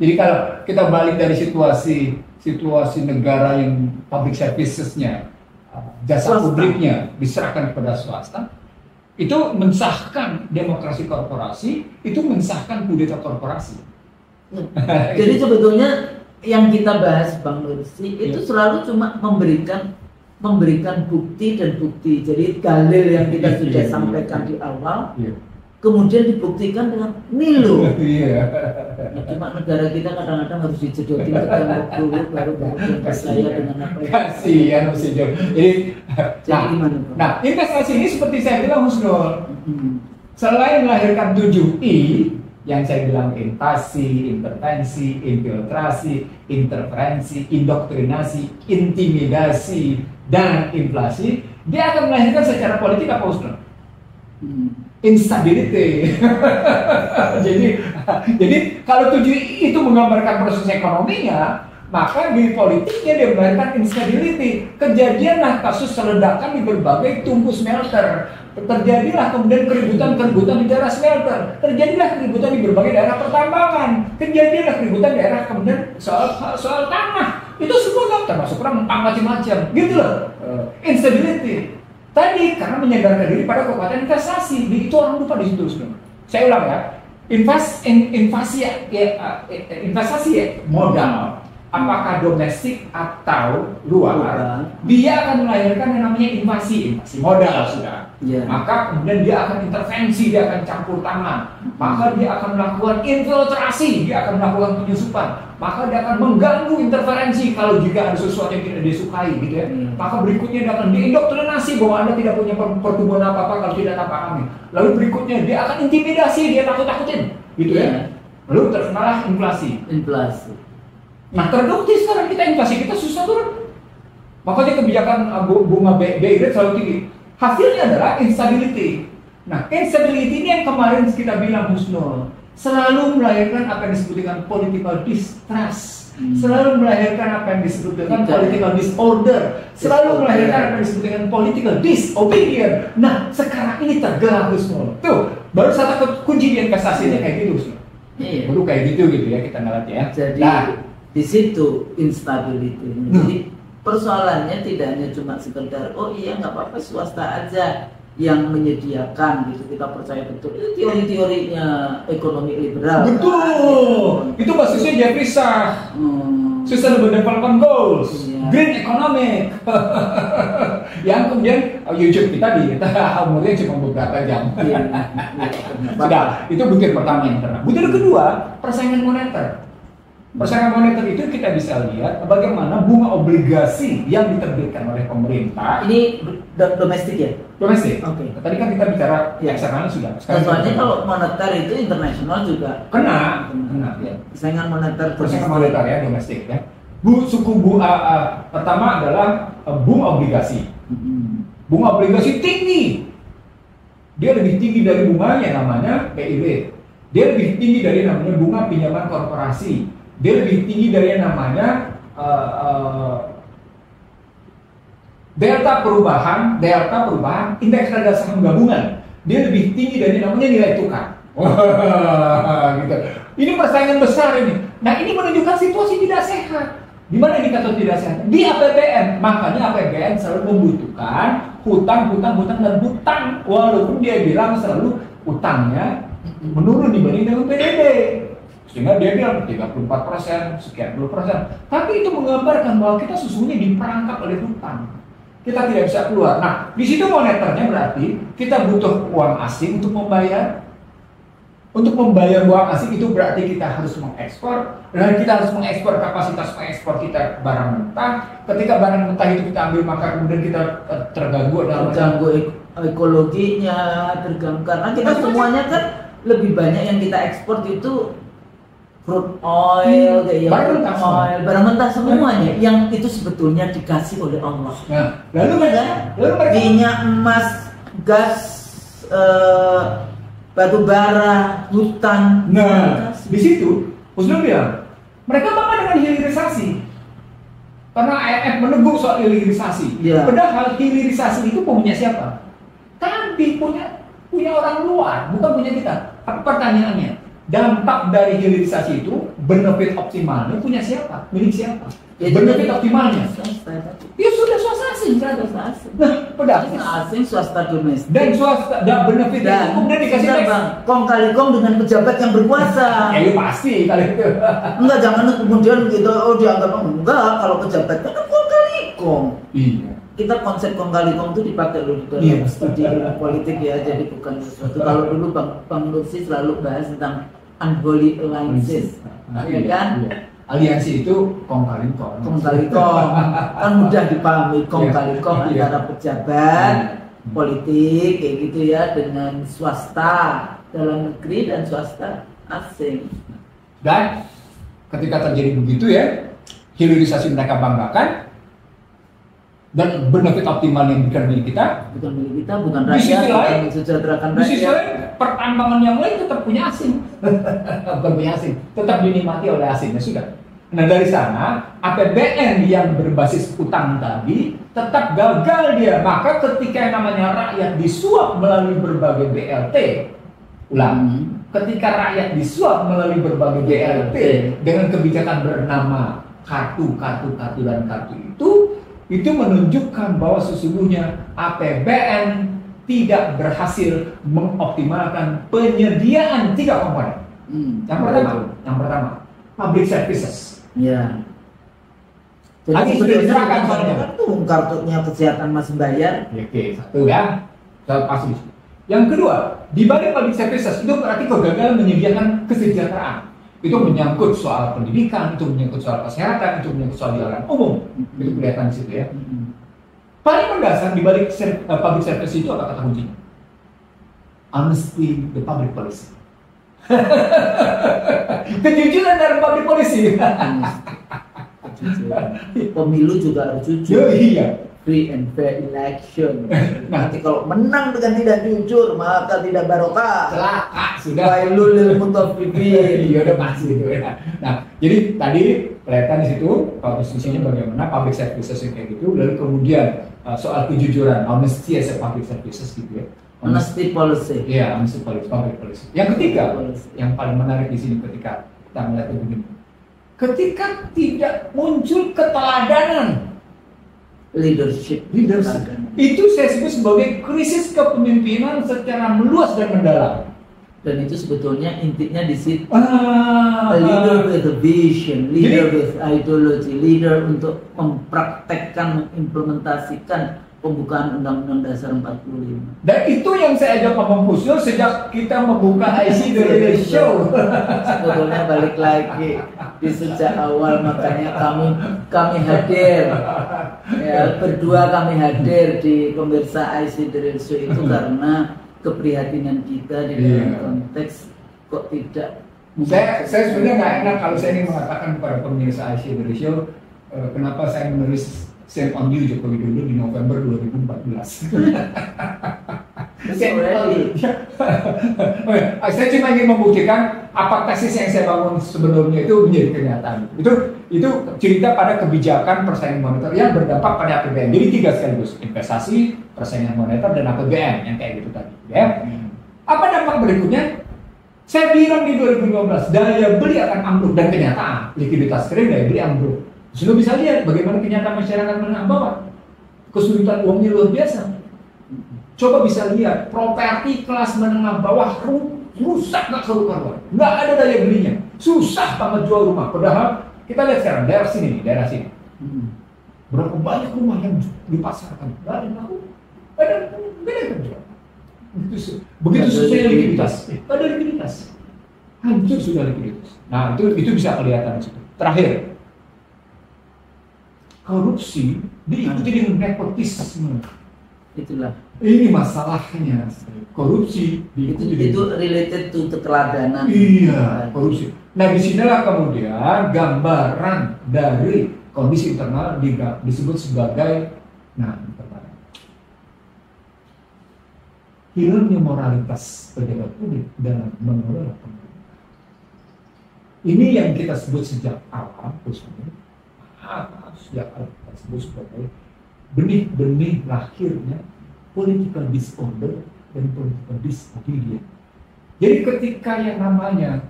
Jadi kalau kita balik dari situasi negara yang public services-nya, jasa publiknya diserahkan kepada swasta, itu mensahkan demokrasi korporasi, itu mensahkan kudeta korporasi. Jadi sebetulnya yang kita bahas Bang Nursi itu selalu cuma memberikan bukti dan bukti. Jadi dalil yang kita sudah sampaikan di awal, kemudian dibuktikan dengan nilo. Nah, cuma negara kita kadang-kadang harus dijedotin ke tembok dulu baru kemudian percaya dengan apa yang kasihan mesti jauh. Jadi gimana? Nah, investasi ini seperti saya bilang Husnul, selain melahirkan 7I yang saya bilang invasi, intervensi, infiltrasi, interferensi, indoktrinasi, intimidasi, dan inflasi, dia akan melahirkan secara politik apa Husnul? Instability. jadi kalau 7I itu menggambarkan proses ekonominya, maka di politiknya dia melahirkan instability. Kejadianlah kasus ledakan di berbagai tungku smelter. Terjadilah kemudian keributan di daerah smelter. Terjadilah keributan di berbagai daerah pertambangan. Terjadilah keributan daerah kemudian soal tanah. Itu semua termasuk rempang macam-macam. Gitu loh. Instability. Tadi karena menyandarkan diri pada kekuatan investasi. Itu orang lupa di situ. Saya ulang ya. Investasi ya modal. apakah domestik atau luar, dia akan melahirkan yang namanya invasi modal sudah. Maka kemudian dia akan intervensi, dia akan campur tangan, maka dia akan melakukan infiltrasi, dia akan melakukan penyusupan, maka dia akan mengganggu interferensi kalau jika ada sesuatu yang tidak disukai, gitu ya. Maka berikutnya dia akan diindoktrinasi bahwa Anda tidak punya pertumbuhan apa-apa kalau tidak tanpa kami. Lalu berikutnya dia akan intimidasi, dia takut-takutin, gitu ya. Lalu terkenalah inflasi. Nah, terbukti sekarang inflasi kita susah turun. Makanya kebijakan bunga BI rate selalu tinggi. Hasilnya adalah instability. Nah, instability ini yang kemarin kita bilang Husnul, selalu melahirkan apa yang disebut dengan political distrust, selalu melahirkan apa yang disebut dengan political disorder, selalu melahirkan apa yang disebut dengan political disobedience. Nah, sekarang ini tergelar Husnul. Tuh, baru satu kunci di investasinya kayak gitu Husnul. Baru kayak gitu ya kita ngeliat ya. Jadi di situ instability. Jadi persoalannya tidak hanya cuma sekedar oh iya nggak apa-apa swasta aja yang menyediakan gitu, kita percaya betul itu teori-teorinya ekonomi liberal. Betul. Itu basisnya Jeffrey Sachs. Sustainable Development Goals, Green Economic. Yang kemudian YouTube kita umurnya cuma beberapa jam. Sudah, itu butir pertama yang terang. Butir kedua, persaingan moneter. Persaingan moneter itu kita bisa lihat bagaimana bunga obligasi yang diterbitkan oleh pemerintah. Ini domestik ya? Domestik. Oke. Tadi kan kita bicara eksternal sudah. Soalnya kalau moneter itu internasional juga kena ya. Persaingan moneter ya domestik ya. Suku bunga pertama adalah bunga obligasi. Bunga obligasi tinggi. Dia lebih tinggi dari bunganya namanya BI rate. Dia lebih tinggi dari namanya bunga pinjaman korporasi. Dia lebih tinggi dari yang namanya delta perubahan indeks harga saham gabungan. Dia lebih tinggi dari namanya nilai tukar. Gitu. Ini persaingan besar ini. Nah, ini menunjukkan situasi tidak sehat. Di mana indikator tidak sehat? Di APBN. Makanya APBN selalu membutuhkan hutang dan hutang. Walaupun dia bilang selalu hutangnya menurun dibanding dengan PDB. Sehingga dia bilang 34%, sekian puluh persen. Tapi itu menggambarkan bahwa kita sesungguhnya diperangkap oleh hutang. Kita tidak bisa keluar. Nah, di situ moneternya berarti kita butuh uang asing untuk membayar. Untuk membayar uang asing itu berarti kita harus mengekspor. Dan kita harus mengekspor kapasitas mengekspor kita barang mentah. Ketika barang mentah itu kita ambil, maka kemudian kita terganggu ekologinya, terganggu. Karena kita semuanya kan lebih banyak yang kita ekspor itu crude oil, barang mentah semuanya, yang itu sebetulnya dikasih oleh Allah. Nah, lalu mereka minyak, emas, gas, batu bara, hutan. Nah, di situ Husnul bilang mereka bangga dengan hilirisasi, karena IMF menegur soal hilirisasi. Padahal hilirisasi itu punya siapa? Tapi punya orang luar, bukan punya kita. Tapi pertanyaannya, dampak dari hilirisasi itu, benefit optimalnya punya siapa? Milik siapa? Benefit optimalnya ya sudah swasta asing, Nah, asing, swasta domestik. Dan swasta dan benefit itu kemudian dikasih kong kali kong dengan pejabat yang berkuasa. Ya pasti kali itu. Enggak, jangan kemudian gitu dianggap enggak, kalau pejabatnya kan kong kali kong. Iya. Kita konsep kong kali kong itu dipakai loh dalam studi politik ya, jadi bukan sesuatu. Kalau dulu Bang Lutfi selalu bahas tentang unholy alliances, ya kan? Aliansi itu kong kali kong. Kong kali kong kan mudah dipahami, kong kali kong antara pejabat politik kayak gitu ya dengan swasta dalam negeri dan swasta asing. Dan ketika terjadi begitu ya, hilirisasi mereka banggakan. Dan benefit optimal yang bukan milik kita, bukan rakyat, bukan mensejahterakan rakyat. Di sisi lain, pertambangan yang lain tetap punya asing, bukan punya asing, tetap dinikmati oleh asing. Ya sudah. Nah dari sana, APBN yang berbasis utang tadi tetap gagal dia. Maka ketika yang namanya rakyat disuap melalui berbagai BLT, ketika rakyat disuap melalui berbagai BLT dengan kebijakan bernama kartu itu menunjukkan bahwa sesungguhnya APBN tidak berhasil mengoptimalkan penyediaan 3 komponen. Yang pertama, public services. Nanti sudah diserahkan soalnya. Tuh kartunya kesehatan masih bayar. Oke, satu ya. Satu pasti. Yang kedua, di balik public services itu berarti kegagalan menyediakan kesejahteraan. Itu menyangkut soal pendidikan, itu menyangkut soal kesehatan, itu menyangkut soal jalan umum. Itu kelihatan di situ ya. Paling mendasar di balik public service itu apa kata kuncinya? Honesty the public policy. Kejujuran dari public policy. Pemilu juga harus jujur. Iya. Free and fair election. Nanti kalau menang dengan tidak jujur, maka tidak barokah. Celaka sudah. Wailul lil mutaffifin. Iya udah pasti itu ya. Nah, jadi tadi kelihatan di situ posisinya bagaimana public services kayak gitu. Lalu kemudian soal kejujuran, honesty as a public services gitu ya. Honesty policy. Iya, honesty policy, public policy. Yang ketiga, yang paling menarik di sini ketika kita melihat begini, ketika tidak muncul keteladanan leadership. Itu saya sebut sebagai krisis kepemimpinan secara meluas dan mendalam. Dan itu sebetulnya intinya di situ. A leader with a vision, leader with ideology, leader untuk mempraktekkan, mengimplementasikan pembukaan Undang-Undang Dasar 45. Dan itu yang saya ajak ngomong khusus sejak kita membuka IC The Real Show. Sebetulnya balik lagi di sejak awal, makanya kami hadir. Ya, berdua kami hadir di pemirsa IC The Real Show itu karena keprihatinan kita di dalam konteks kok tidak. Saya sebenarnya nggak enak kalau saya ingin mengatakan kepada pemirsa IC The Real Show, kenapa saya menulis Send on You Joko Widodo di November 2014. Saya cuma ingin membuktikan apa tesis yang saya bangun sebelumnya itu menjadi kenyataan. Itu cerita pada kebijakan persaingan moneter yang berdampak pada APBN. Jadi tiga sekaligus, investasi, persaingan moneter, dan APBN yang kayak gitu tadi. Ya. Apa dampak berikutnya? Saya bilang di 2015 daya beli akan ambruk, dan kenyataan likuiditas kering, daya beli ambruk. Sudah bisa lihat bagaimana kenyataan masyarakat menengah bawah, kesulitan uangnya luar biasa. Coba bisa lihat properti kelas menengah bawah rusak nggak keluar, nggak ada daya belinya, susah banget jual rumah. Padahal kita lihat sekarang daerah sini, berapa banyak rumah yang dipasarkan, nggak ada yang laku, ada yang terjual. Begitu susahnya likuiditas, ada likuiditas, hancur sudah likuiditas. Nah itu bisa kelihatan di situ. Terakhir, korupsi diikuti dengan nepotisme. Itulah. Ini masalahnya. Korupsi diikuti itu related to keteladanan. Iya, korupsi. Nah, disinilah kemudian gambaran dari kondisi internal disebut sebagai hilangnya moralitas pejabat publik dalam mengelola pemerintahan. Ini yang kita sebut sejak awal, sejak awal kita sebut sebagai benih-benih lahirnya political disorder dan political disobedience. Jadi ketika yang namanya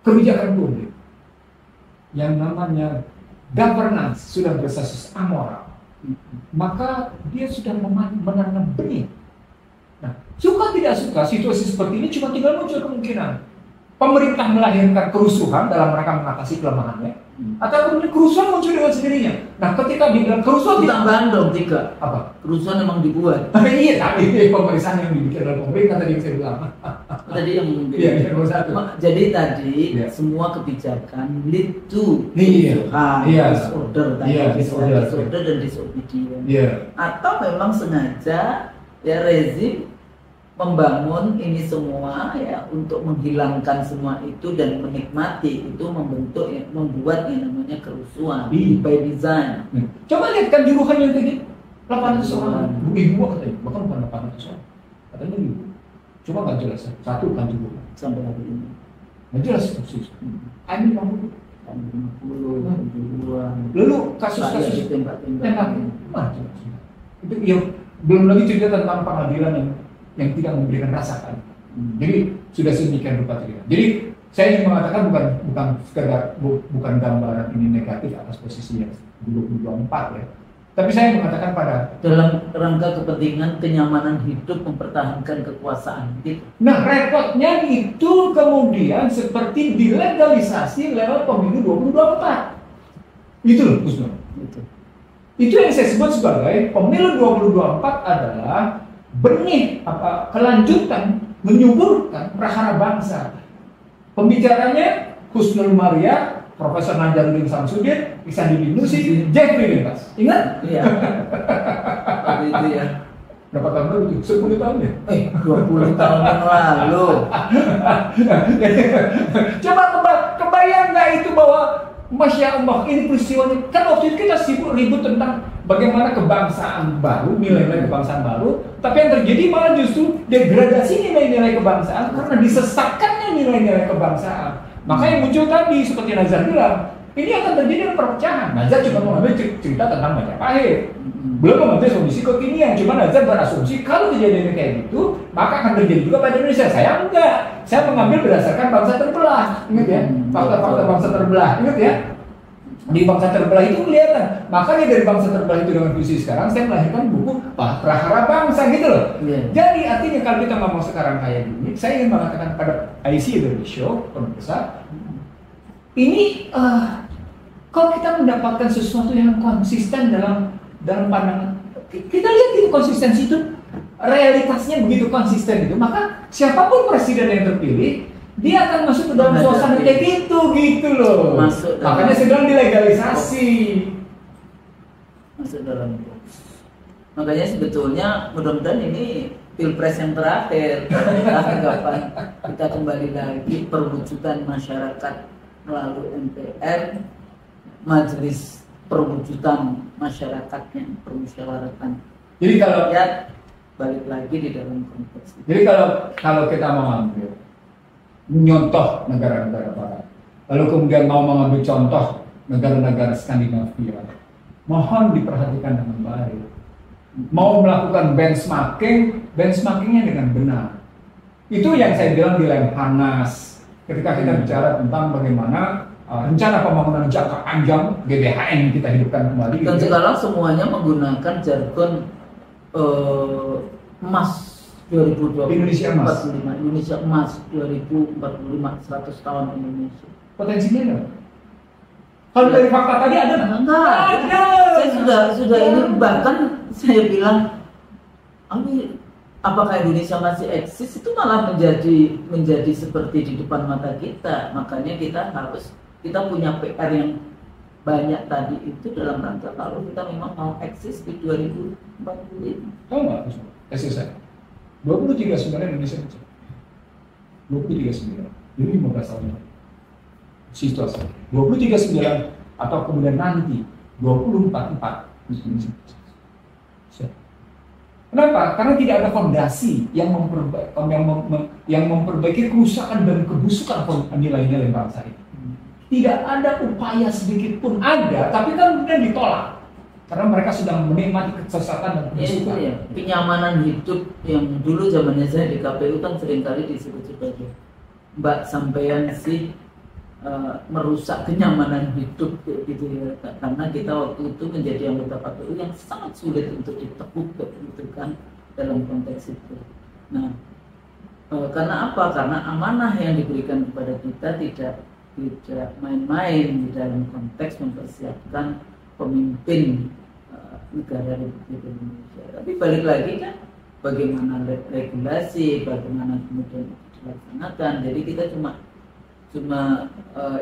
kebijakan publik, yang namanya governance sudah berbasis amoral, maka dia sudah menanam benih. Nah, suka tidak suka situasi seperti ini cuma tinggal muncul kemungkinan pemerintah melahirkan kerusuhan dalam rangka mengatasi kelemahannya, atau kemudian kerusuhan muncul dengan sendirinya. Nah, ketika dibilang kerusuhan tambahan dong 3. Apa? Kerusuhan memang dibuat. Iya, tapi pemeriksaan yang dibikin oleh pemerintah tadi yang saya bilang. Tadi yang mungkin. Iya, nomor 1. Jadi tadi semua kebijakan lead to disorder, disorder dan disobedience. Atau memang sengaja ya rezim membangun ini semua ya untuk menghilangkan semua itu dan menikmati itu membuat yang namanya kerusuhan by design. Coba lihat kan juruhan yang tadi 800 orang, ribu katanya, bahkan bukan 800 orang, katanya ribu. Coba nggak jelas, satu kan juruhan sampai hari ini nggak jelas persis. Ini 50, lalu kasus-kasus tembak, itu ya belum lagi cerita tentang pengadilan yang tidak memberikan rasa kan. Jadi sudah sedemikian rupa cerita. Jadi saya ingin mengatakan bukan gambaran ini negatif atas posisi yang 2024 ya. Tapi saya mengatakan pada dalam rangka kepentingan kenyamanan hidup mempertahankan kekuasaan gitu. Nah, repotnya itu kemudian seperti dilegalisasi lewat pemilu 2024. Itu loh Gus Nur. Itu yang saya sebut sebagai pemilu 2024 adalah benih kelanjutan menyuburkan prahara bangsa. Pembicaranya Gus Nur Maria, Profesor Nazaruddin Samsudin, Ihsanuddin Nursi, Jeffrey Bebas. Ingat? Iya. Waktu itu ya. Berapa tahun lalu itu? 10 tahun ya? 20 tahun yang lalu. Coba kebayang nggak itu bahwa Masya Allah, ini peristiwanya. Kan waktu itu kita sibuk ribut tentang bagaimana kebangsaan baru, nilai-nilai kebangsaan baru. Tapi yang terjadi malah justru degradasi nilai-nilai kebangsaan karena disesatkannya nilai-nilai kebangsaan. Makanya muncul tadi, seperti Nazar bilang, ini akan terjadi perpecahan. Nazar cuma mengambil cerita tentang Majapahit, belum mengambil solusi kekinian. Cuma Nazar berasumsi kalau kejadian kayak gitu, maka akan terjadi juga pada Indonesia. Saya enggak. Saya mengambil berdasarkan bangsa terbelah. Ingat ya, fakta-fakta bangsa terbelah. Ingat ya, di bangsa terbelah itu kelihatan. Makanya dari bangsa terbelah itu dengan visi sekarang, saya melahirkan buku Prahara Bangsa gitu loh. Jadi artinya kalau kita ngomong sekarang kayak gini, saya ingin mengatakan pada IC dari show pemirsa, ini kalau kita mendapatkan sesuatu yang konsisten dalam pandangan, kita lihat itu konsistensi itu, realitasnya begitu konsisten itu, maka siapapun presiden yang terpilih, dia akan masuk ke dalam suasana kayak gitu loh. Makanya saya bilang dilegalisasi. Masuk dalam box. Makanya sebetulnya mudah-mudahan ini pilpres yang terakhir. Kapan kita kembali lagi perwujudan masyarakat melalui MPR, majelis perwujudan masyarakatnya, permusyawaratan. Jadi kalau ya balik lagi di dalam konteks itu. Jadi kalau kita mau ambil nyontoh negara-negara barat, lalu kemudian mau mengambil contoh negara-negara Skandinavia, mohon diperhatikan dengan baik. Mau melakukan benchmarkingnya dengan benar. Itu yang saya bilang di Lemhanas ketika kita bicara tentang bagaimana rencana pembangunan jangka panjang GBHN kita hidupkan kembali. Dan sekarang semuanya menggunakan jargon emas 2025 Indonesia emas 2045 100 tahun Indonesia. Potensinya ada? Kalau dari fakta tadi ada enggak? Ada. Saya sudah ini bahkan saya bilang, apakah Indonesia masih eksis, itu malah menjadi seperti di depan mata kita. Makanya kita punya PR yang banyak tadi itu dalam rangka kalau kita memang mau eksis di 2045. Tahu nggak? Eksis saya 23/9 Indonesia kecil. 23/9. Jadi 15 tahun lalu. Situasi 23/9 atau kemudian nanti 24/4 Indonesia kecil. Kenapa? Karena tidak ada fondasi yang memperbaiki kerusakan dan kebusukan nilai-nilai bangsa ini. Tidak ada upaya sedikit pun ada, tapi kan kemudian ditolak. Karena mereka sedang menikmati kesesatan dan kebusukan. Ya, kenyamanan hidup yang dulu zamannya saya di KPU kan seringkali disebut sebagai Mbak sampean sih merusak kenyamanan hidup gitu ya. Karena kita waktu itu menjadi anggota KPU yang sangat sulit untuk ditekuk gitu kan dalam konteks itu. Nah, karena apa? Karena amanah yang diberikan kepada kita tidak main-main di dalam konteks mempersiapkan pemimpin negara Republik Indonesia. Tapi balik lagi kan bagaimana regulasi, bagaimana kemudian dilaksanakan. Jadi kita cuma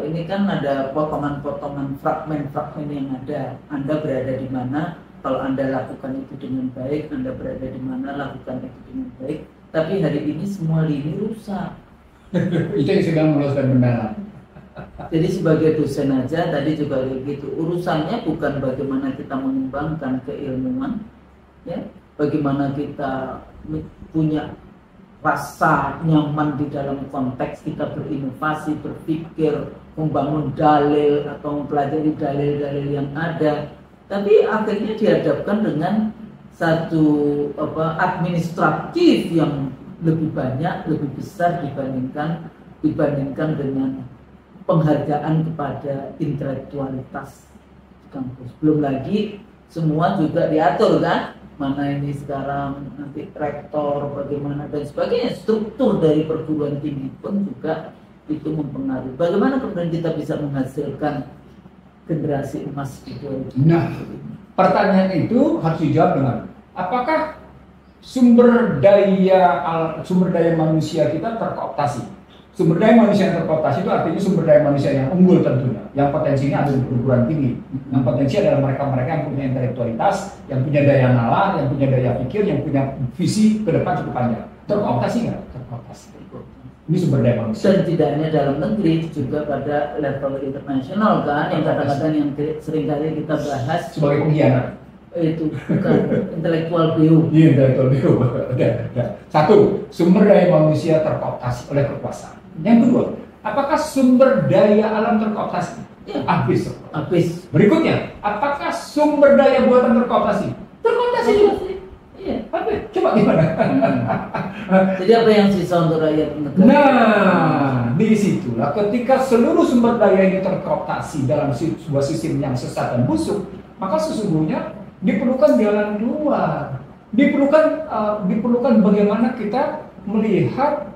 ini kan ada potongan-potongan fragmen-fragmen yang ada. Anda berada di mana, kalau Anda lakukan itu dengan baik, Anda berada di mana, lakukan itu dengan baik. Tapi hari ini semua lini rusak. Itu yang sedang meluruskan benar. Jadi sebagai dosen aja tadi juga begitu. Urusannya bukan bagaimana kita mengembangkan keilmuan, ya, bagaimana kita punya rasa nyaman di dalam konteks kita berinovasi, berpikir, membangun dalil atau mempelajari dalil-dalil yang ada. Tapi akhirnya dihadapkan dengan satu administratif yang lebih banyak, lebih besar dibandingkan dengan penghargaan kepada intelektualitas kampus. Belum lagi semua juga diatur kan, mana ini sekarang nanti rektor bagaimana dan sebagainya, struktur dari perguruan tinggi pun juga itu mempengaruhi. Bagaimana kemudian kita bisa menghasilkan generasi emas itu. Nah, pertanyaan itu harus dijawab dengan apakah sumber daya manusia kita terkooptasi? Sumber daya manusia yang terkooptasi itu artinya sumber daya manusia yang unggul tentunya, yang potensinya ada di perguruan tinggi. Yang potensi adalah mereka-mereka yang punya intelektualitas, yang punya daya nalar, yang punya daya pikir, yang punya visi ke depan cukup panjang. Terkooptasi nggak? Terkooptasi. Ini sumber daya manusia. Dan tidak hanya dalam negeri, juga pada level internasional kan, yang kadang-kadang yang seringkali kita bahas sebagai pengkhianat. Itu bukan intelektual BU. Iya, intelektual BU. Satu, sumber daya manusia terkooptasi oleh kekuasaan. Yang kedua, apakah sumber daya alam terkooptasi? Ya. Habis. Berikutnya, apakah sumber daya buatan terkooptasi? Terkooptasi juga. Iya. Habis. Coba gimana? Jadi apa yang sisa untuk rakyat negara? Nah, disitulah ketika seluruh sumber daya ini terkooptasi dalam sebuah sistem yang sesat dan busuk, maka sesungguhnya diperlukan jalan keluar. Diperlukan bagaimana kita melihat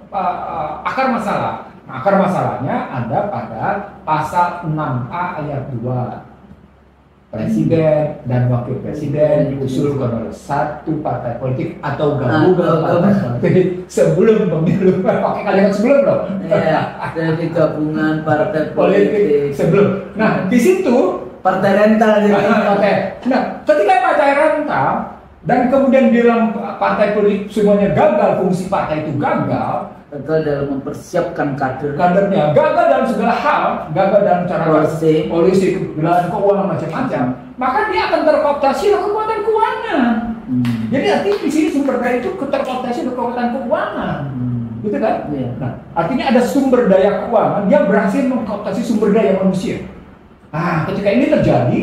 akar masalah. Nah, akar masalahnya ada pada pasal 6A ayat 2. Presiden dan wakil presiden diusulkan oleh satu partai politik atau gabungan partai politik sebelum pemilu. Pakai kalimat sebelum loh. Ya, dari gabungan partai politik sebelum. Nah, di situ partai rental jadi. Nah, ketika partai rental dan kemudian bilang partai politik semuanya gagal, fungsi partai itu gagal dalam mempersiapkan kadernya, gagal dalam segala hal, gagal dalam cara polisi, kebenaran keuangan macam-macam, maka dia akan terkooptasi oleh kekuatan keuangan. Jadi artinya di sini sumber daya itu terkooptasi oleh kekuatan keuangan, gitu kan? Ya. Nah, artinya ada sumber daya keuangan yang berhasil mengkooptasi sumber daya manusia. Nah, ketika ini terjadi,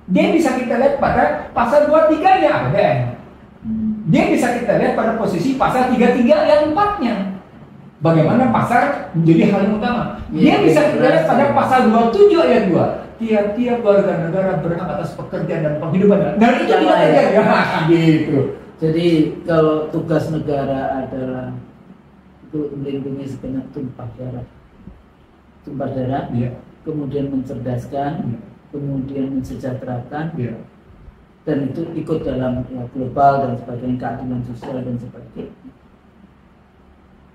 dia bisa kita lihat pada pasal 23-nya APBN. Dia bisa kita lihat pada posisi pasal 33 ayat 4-nya. Bagaimana pasar menjadi hal yang utama. Dia bisa kita lihat pada pasal 27 ayat 2. Tiap-tiap warga negara berhak atas pekerjaan dan penghidupan. Dan itu tidak terjadi. Gitu. Jadi kalau tugas negara adalah itu melindungi segenap tumpah darah, ya. Kemudian mencerdaskan, kemudian mensejahterakan, dan itu ikut dalam global dan sebagainya, keadilan sosial dan sebagainya.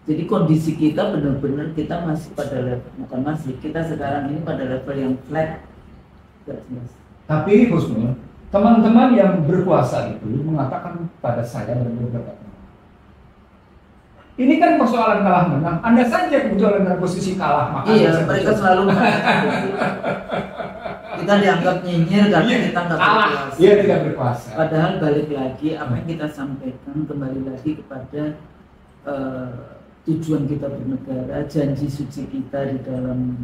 Jadi kondisi kita benar-benar kita masih pada level, kita sekarang ini pada level yang flat. Tapi Husnul, teman-teman yang berkuasa itu mengatakan pada saya dan beberapa teman, ini kan persoalan kalah menang. Anda saja kebetulan dalam posisi kalah, maka mereka selalu kita dianggap nyinyir karena kita nggak berkuasa. Iya, tidak berkuasa. Padahal balik lagi apa yang kita sampaikan kembali lagi kepada tujuan kita bernegara, janji suci kita di dalam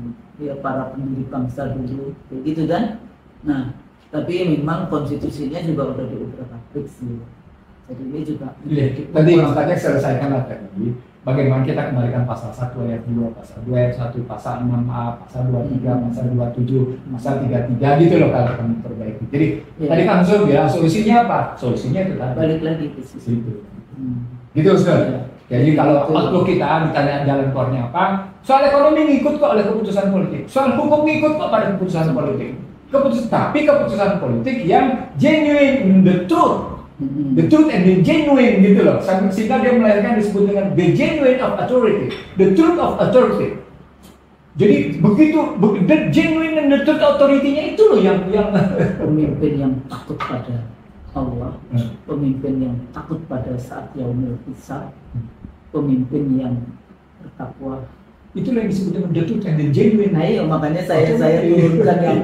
para pendiri bangsa dulu, gitu kan? Nah, tapi memang konstitusinya juga udah diubah-ubah sih. Jadi ini juga. Tadi makanya selesaikanlah tadi. Bagaimana kita kembalikan pasal 1 ayat 2, pasal 2 ayat 1, pasal 6A, pasal 23, pasal 27, pasal 33 gitu loh kalau kami perbaiki. Jadi tadi kan Sul bilang solusinya apa? Solusinya itu tadi. Balik lagi ke situ. Gitu Sul. Jadi kalau outlook kita ditanya jalan keluarnya apa? Soal ekonomi ngikut kok oleh keputusan politik. Soal hukum ngikut kok pada keputusan politik. Tapi keputusan politik yang genuine, the truth and the genuine gitu loh. Sehingga dia melahirkan disebut dengan the genuine of authority, the truth of authority. Jadi begitu the genuine and the truth authority-nya itu loh yang pemimpin yang takut pada Allah, pemimpin yang takut pada saat yaumul hisab, pemimpin yang bertakwa. Itulah yang disebut dengan the truth and the genuine. Nah, iya, makanya saya turunkan yang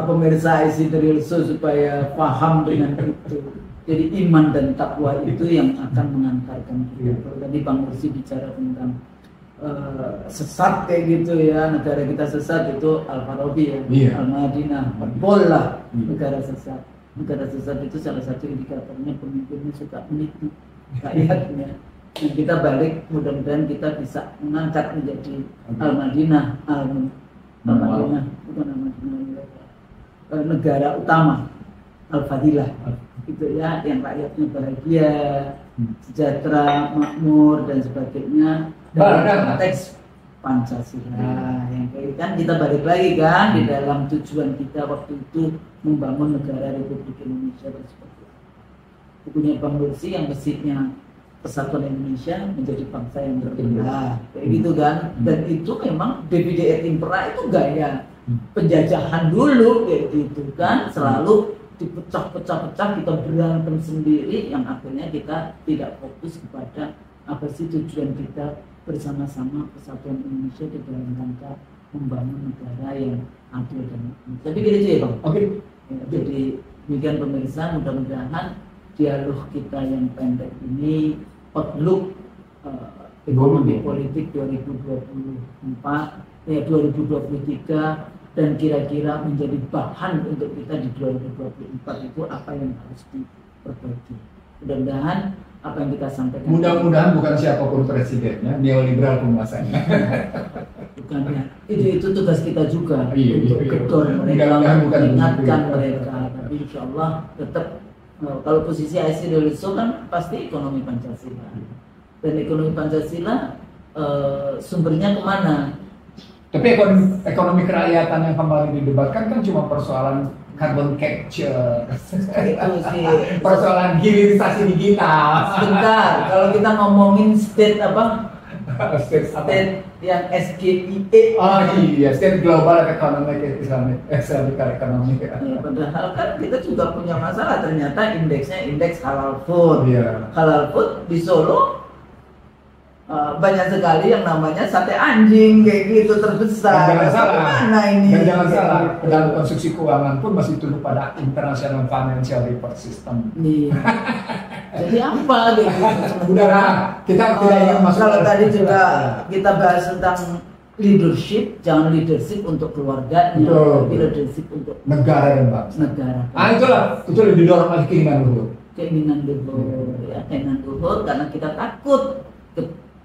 pemirsa IC Real Show supaya paham dengan itu. Jadi iman dan takwa itu yang akan mengantarkan kita. Tadi Bang Mursi bicara tentang sesat kayak gitu ya, negara kita sesat itu Al-Farabi ya, Al-Madinah, Bola negara sesat. Negara sesat itu salah satu indikatornya pemimpinnya suka menipu rakyatnya. Dan kita balik, mudah-mudahan kita bisa mengangkat menjadi Al-Madinah, Al-Madinah bukan Al-Madinah, negara utama, Al-Fadilah. Gitu ya, yang rakyatnya bahagia, sejahtera, makmur dan sebagainya. Dalam konteks Pancasila. Yang kayak kan kita balik lagi kan di dalam tujuan kita waktu itu membangun negara Republik Indonesia seperti itu. Bukunya Bang Lutfi yang mestinya Persatuan Indonesia menjadi bangsa yang berbeda, kayak gitu kan. Dan itu memang Divide et Impera itu gaya penjajahan dulu kayak gitu kan, selalu dipecah-pecah-pecah, kita berantem sendiri, yang akhirnya kita tidak fokus kepada apa sih tujuan kita bersama-sama Persatuan Indonesia di dalam rangka membangun negara yang adil dan makmur. Tapi gitu aja ya Bang. Oke. Ya, jadi demikian pemirsa, mudah-mudahan dialog kita yang pendek ini outlook ekonomi politik 2024 ya 2023 dan kira-kira menjadi bahan untuk kita di 2024 itu apa yang harus diperbaiki. Mudah-mudahan apa yang kita sampaikan. Mudah-mudahan bukan siapapun presidennya, neoliberal penguasanya. Bukannya. Itu tugas kita juga untuk iya. gedor mereka, mengingatkan Bukan. mereka. Tapi insya Allah tetap kalau posisi IC Deliso kan pasti ekonomi Pancasila. Dan ekonomi Pancasila sumbernya kemana? Tapi ekonomi kerakyatan yang kemarin didebatkan kan cuma persoalan carbon capture, Itu sih persoalan hilirisasi digital. sebentar. Kalau kita ngomongin state apa? State Yang SGIE. Oh iya, State Global Economic Islamic Economy. Ya, padahal kan kita juga punya masalah, ternyata indeksnya indeks halal food. Iya. Halal food di Solo banyak sekali yang namanya sate anjing kayak gitu terbesar. Dan jangan salah. Gimana ini? Dan jangan salah, dalam konstruksi keuangan pun masih tunduk pada International Financial Report System. Iya. Jadi apa kayak gitu? Udahlah, kita tidak ingin masuk. Kalau tadi juga kita bahas tentang leadership, jangan leadership untuk keluarganya, tapi leadership untuk negara dan bangsa. negara. Itu lebih didorong lagi keinginan luhur. Keinginan luhur, ya, keinginan luhur karena kita takut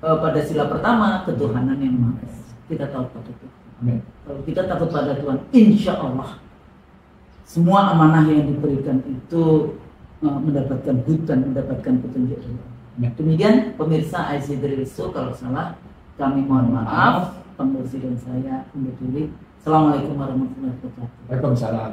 pada sila pertama ketuhanan yang maha esa. Kita tahu pada Tuhan. Amin. Kalau kita takut pada Tuhan, insya Allah semua amanah yang diberikan itu mendapatkan hutan, mendapatkan petunjuk. Demikian pemirsa IC Deliso, kalau salah kami mohon maaf. Pengurus dan saya undur diri. Assalamualaikum warahmatullahi wabarakatuh. Waalaikumsalam.